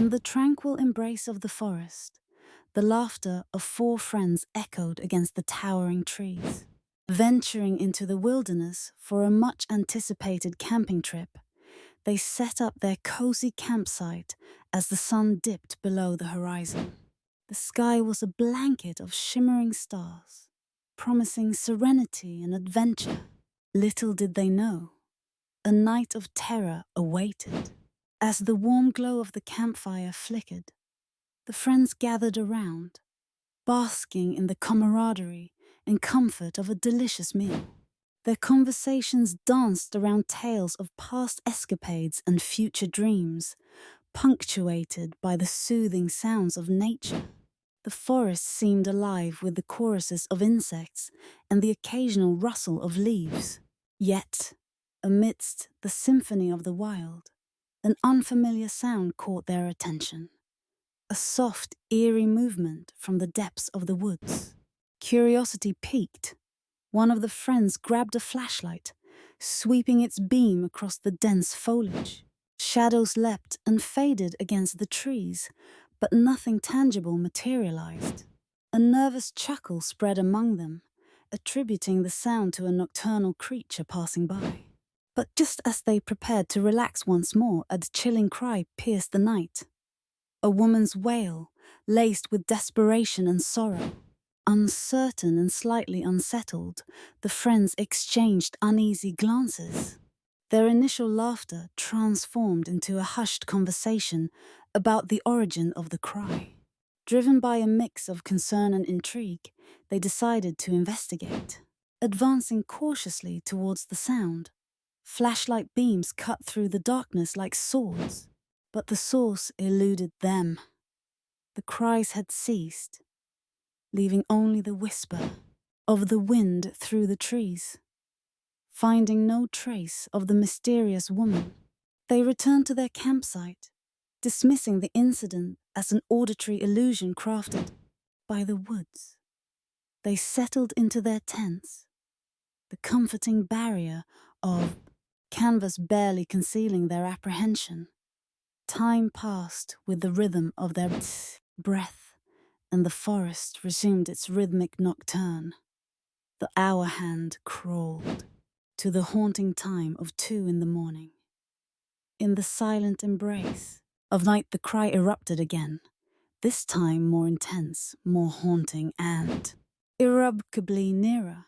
In the tranquil embrace of the forest, the laughter of four friends echoed against the towering trees. Venturing into the wilderness for a much-anticipated camping trip, they set up their cozy campsite as the sun dipped below the horizon. The sky was a blanket of shimmering stars, promising serenity and adventure. Little did they know, a night of terror awaited. As the warm glow of the campfire flickered, the friends gathered around, basking in the camaraderie and comfort of a delicious meal. Their conversations danced around tales of past escapades and future dreams, punctuated by the soothing sounds of nature. The forest seemed alive with the choruses of insects and the occasional rustle of leaves. Yet, amidst the symphony of the wild, an unfamiliar sound caught their attention. A soft, eerie movement from the depths of the woods. Curiosity piqued. One of the friends grabbed a flashlight, sweeping its beam across the dense foliage. Shadows leapt and faded against the trees, but nothing tangible materialized. A nervous chuckle spread among them, attributing the sound to a nocturnal creature passing by. But just as they prepared to relax once more, a chilling cry pierced the night. A woman's wail, laced with desperation and sorrow. Uncertain and slightly unsettled, the friends exchanged uneasy glances. Their initial laughter transformed into a hushed conversation about the origin of the cry. Driven by a mix of concern and intrigue, they decided to investigate. Advancing cautiously towards the sound, flashlight beams cut through the darkness like swords. But the source eluded them. The cries had ceased, leaving only the whisper of the wind through the trees. Finding no trace of the mysterious woman, they returned to their campsite, dismissing the incident as an auditory illusion crafted by the woods. They settled into their tents, the comforting barrier of canvas barely concealing their apprehension. Time passed with the rhythm of their breath, and the forest resumed its rhythmic nocturne. The hour hand crawled to the haunting time of 2 in the morning. In the silent embrace of night, the cry erupted again, this time more intense, more haunting, and irrevocably nearer.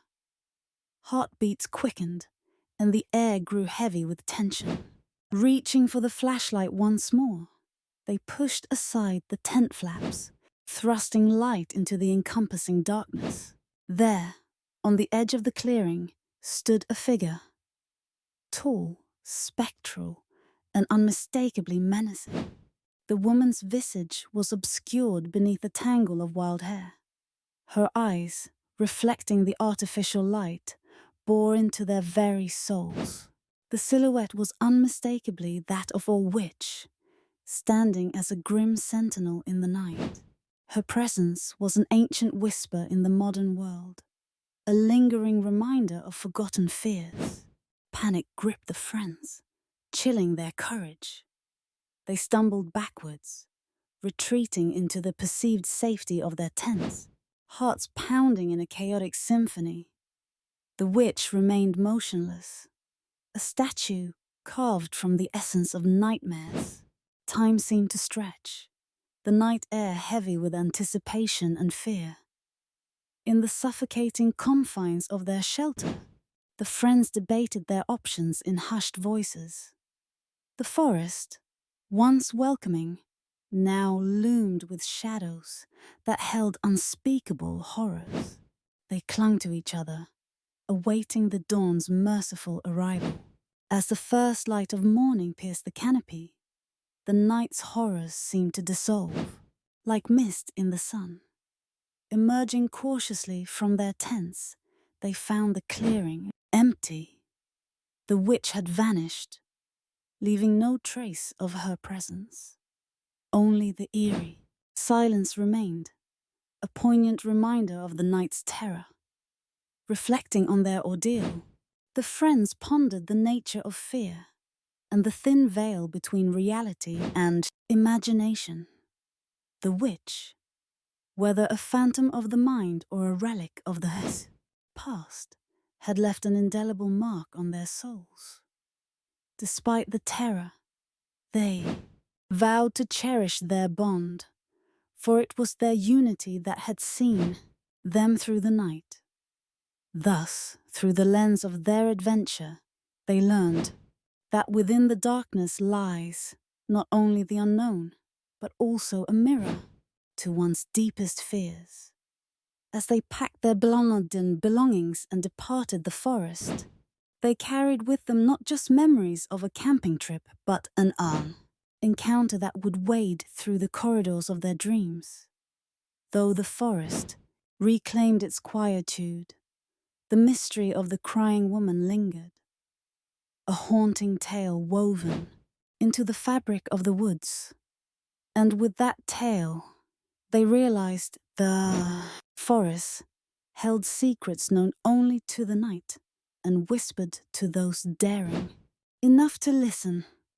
Heartbeats quickened, and the air grew heavy with tension. Reaching for the flashlight once more, they pushed aside the tent flaps, thrusting light into the encompassing darkness. There, on the edge of the clearing, stood a figure. Tall, spectral, and unmistakably menacing. The woman's visage was obscured beneath a tangle of wild hair. Her eyes, reflecting the artificial light, bore into their very souls. The silhouette was unmistakably that of a witch, standing as a grim sentinel in the night. Her presence was an ancient whisper in the modern world, a lingering reminder of forgotten fears. Panic gripped the friends, chilling their courage. They stumbled backwards, retreating into the perceived safety of their tents, hearts pounding in a chaotic symphony. The witch remained motionless, a statue carved from the essence of nightmares. Time seemed to stretch, the night air heavy with anticipation and fear. In the suffocating confines of their shelter, the friends debated their options in hushed voices. The forest, once welcoming, now loomed with shadows that held unspeakable horrors. They clung to each other, awaiting the dawn's merciful arrival. As the first light of morning pierced the canopy, the night's horrors seemed to dissolve, like mist in the sun. Emerging cautiously from their tents, they found the clearing empty. The witch had vanished, leaving no trace of her presence. Only the eerie silence remained, a poignant reminder of the night's terror. Reflecting on their ordeal, the friends pondered the nature of fear and the thin veil between reality and imagination. The witch, whether a phantom of the mind or a relic of the past, had left an indelible mark on their souls. Despite the terror, they vowed to cherish their bond, for it was their unity that had seen them through the night. Thus, through the lens of their adventure, they learned that within the darkness lies not only the unknown, but also a mirror to one's deepest fears. As they packed their belongings and departed the forest, they carried with them not just memories of a camping trip, but an encounter that would wade through the corridors of their dreams. Though the forest reclaimed its quietude, the mystery of the crying woman lingered, a haunting tale woven into the fabric of the woods. And with that tale, they realized the forest held secrets known only to the night and whispered to those daring enough to listen.